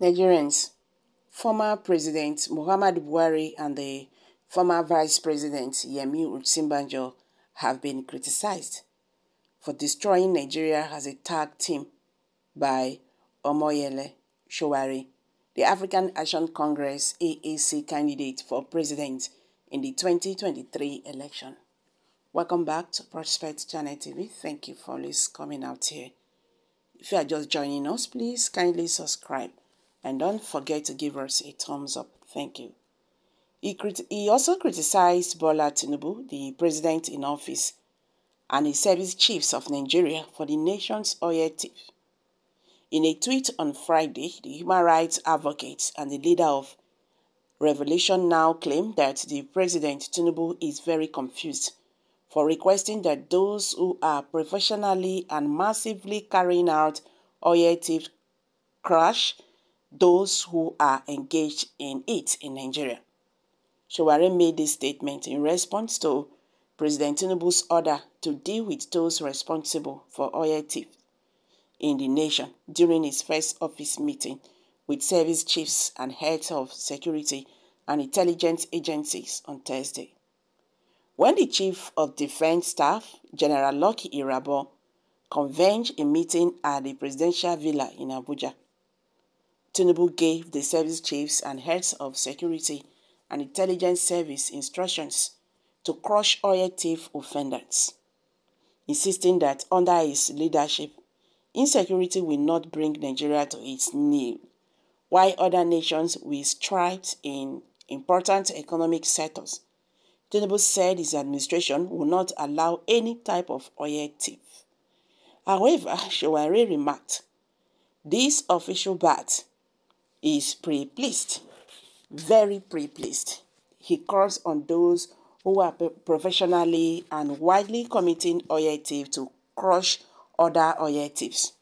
Nigerians, former President Muhammadu Buhari and the former Vice President Yemi Osinbajo have been criticized for destroying Nigeria as a tag team by Omoyele Sowore, the African Action Congress AAC candidate for president in the 2023 election. Welcome back to Prospect Channel TV. Thank you for always coming out here. If you are just joining us, please kindly subscribe and don't forget to give us a thumbs up. Thank you. He also criticized Bola TINUBU, the president in office, and the service chiefs of Nigeria for the nation's oil thief. In a tweet on Friday, the human rights advocate and the leader of Revolution Now claimed that the president TINUBU is very confused for requesting that those who are professionally and massively carrying out oil thief crush those who are engaged in it in Nigeria. Sowore made this statement in response to President Tinubu's order to deal with those responsible for oil theft in the nation during his first office meeting with service chiefs and heads of security and intelligence agencies on Thursday. When the Chief of Defense Staff, General Lucky Irabor, convened a meeting at the presidential villa in Abuja, Tinubu gave the service chiefs and heads of security and intelligence service instructions to crush oil thief offenders, insisting that under his leadership, insecurity will not bring Nigeria to its knees, while other nations will strive in important economic sectors. Tinubu said his administration will not allow any type of oil thief. However, Sowore remarked, this official bat is pre-pleased, very pre-pleased. He calls on those who are professionally and widely committing oil theft to crush other oil thieves.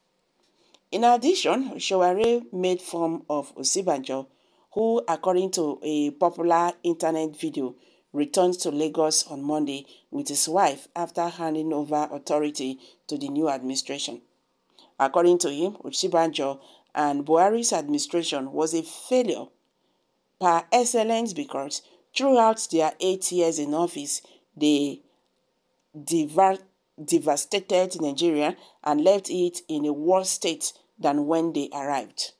In addition, Sowore made fun of Osinbajo, who, according to a popular internet video, returned to Lagos on Monday with his wife after handing over authority to the new administration. According to him, Osinbajo and Buhari's administration was a failure par excellence because throughout their 8 years in office, they devastated Nigeria and left it in a worse state than when they arrived.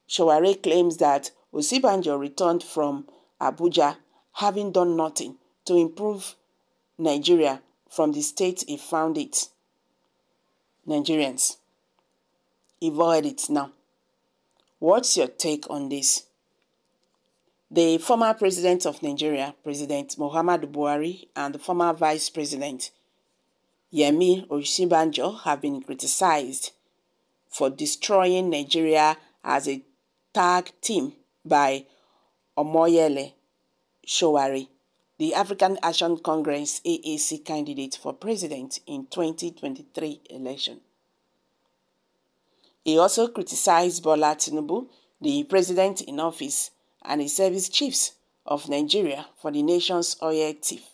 Sowore claims that Osinbajo returned from Abuja having done nothing to improve Nigeria from the state he found it. Nigerians, avoid it now. What's your take on this? The former president of Nigeria, President Muhammadu Buhari, and the former vice president, Yemi Osinbajo, have been criticized for destroying Nigeria as a tag team by Omoyele Sowore, the African Action Congress AAC candidate for president in 2023 election. He also criticized Bola TINUBU, the president in office, and the service chiefs of Nigeria for the nation's oil thief.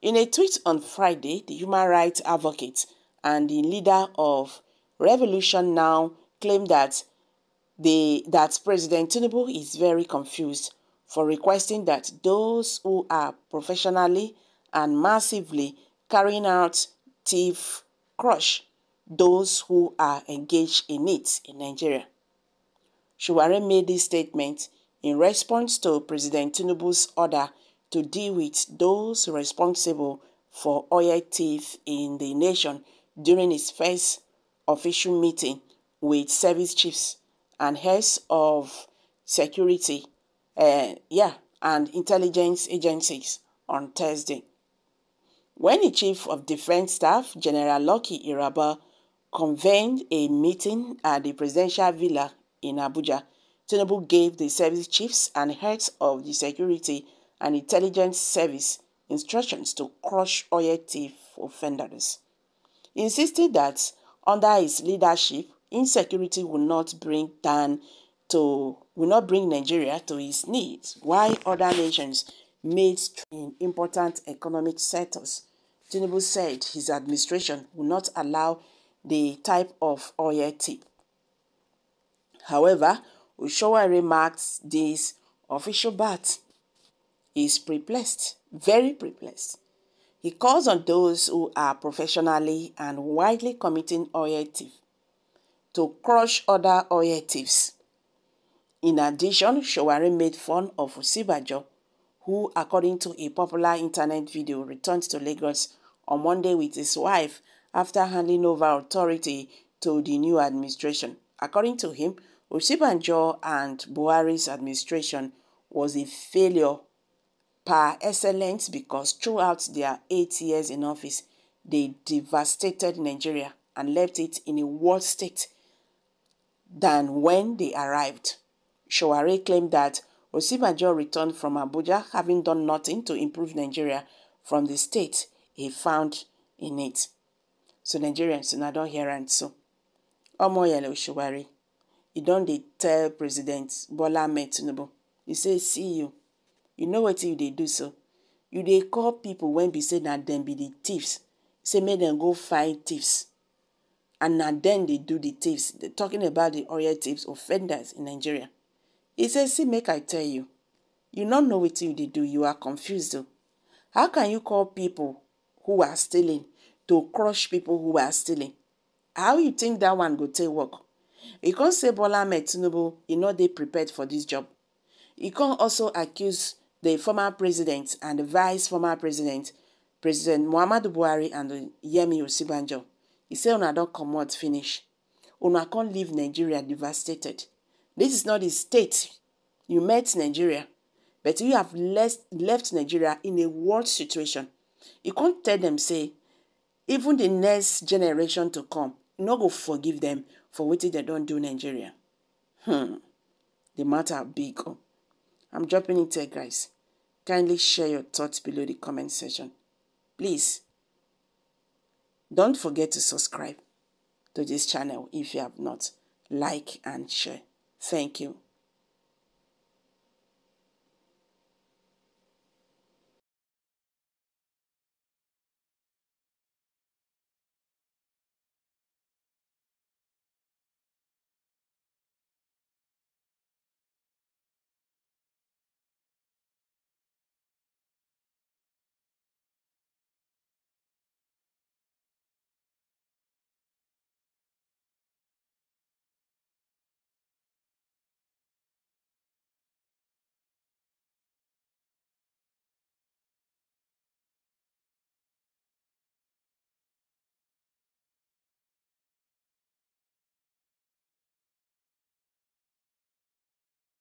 In a tweet on Friday, the human rights advocate and the leader of Revolution Now claimed that President Tinubu is very confused for requesting that those who are professionally and massively carrying out thief crush those who are engaged in it in Nigeria. Sowore made this statement in response to President Tinubu's order to deal with those responsible for oil theft in the nation during his first official meeting with service chiefs and heads of security and intelligence agencies on Thursday. When the Chief of Defense Staff, General Lucky Irabor, convened a meeting at the presidential villa in Abuja, Tinubu gave the service chiefs and heads of the security and intelligence service instructions to crush oil thief offenders, insisting that under his leadership, insecurity will not bring Nigeria to its knees, while other nations made strides in important economic sectors. Tinubu said his administration will not allow the type of oil tip. However, Sowore marks this official bat. He is perplexed, very perplexed. He calls on those who are professionally and widely committing oil theft to crush other oil thieves. In addition, Sowore made fun of Osinbajo, who, according to a popular internet video, returned to Lagos on Monday with his wife after handing over authority to the new administration. According to him, Osinbajo and Buhari's administration was a failure par excellence because throughout their 8 years in office, they devastated Nigeria and left it in a worse state than when they arrived. Sowore claimed that Osinbajo returned from Abuja having done nothing to improve Nigeria from the state he found in it. So Nigerians, I don't hear and so. Omoyele Sowore, he don't tell President Bola Ahmed TINUBU. He say, see you. You know what you they do so? You they call people when be say that them be the thieves. Say make them go find thieves. And now then they do the thieves. They're talking about the oil thieves, offenders in Nigeria. He says, see, make I tell you. You don't know what you they do. You are confused though. How can you call people who are stealing to crush people who are stealing? How you think that one go take work? You can't say Bola Ahmed TINUBU, you know they prepared for this job. You can't also accuse the former president and the vice former president, President Muhammadu Buhari and Yemi Osinbajo. He said, una don't come out finish. Una can't leave Nigeria devastated. This is not the state. You met Nigeria, but you have left Nigeria in a worse situation. You can't tell them, say, even the next generation to come, you not go forgive them for what they don't do Nigeria. The matter big. Oh. I'm dropping it here, guys. Kindly share your thoughts below the comment section. Please, don't forget to subscribe to this channel if you have not. Like and share. Thank you.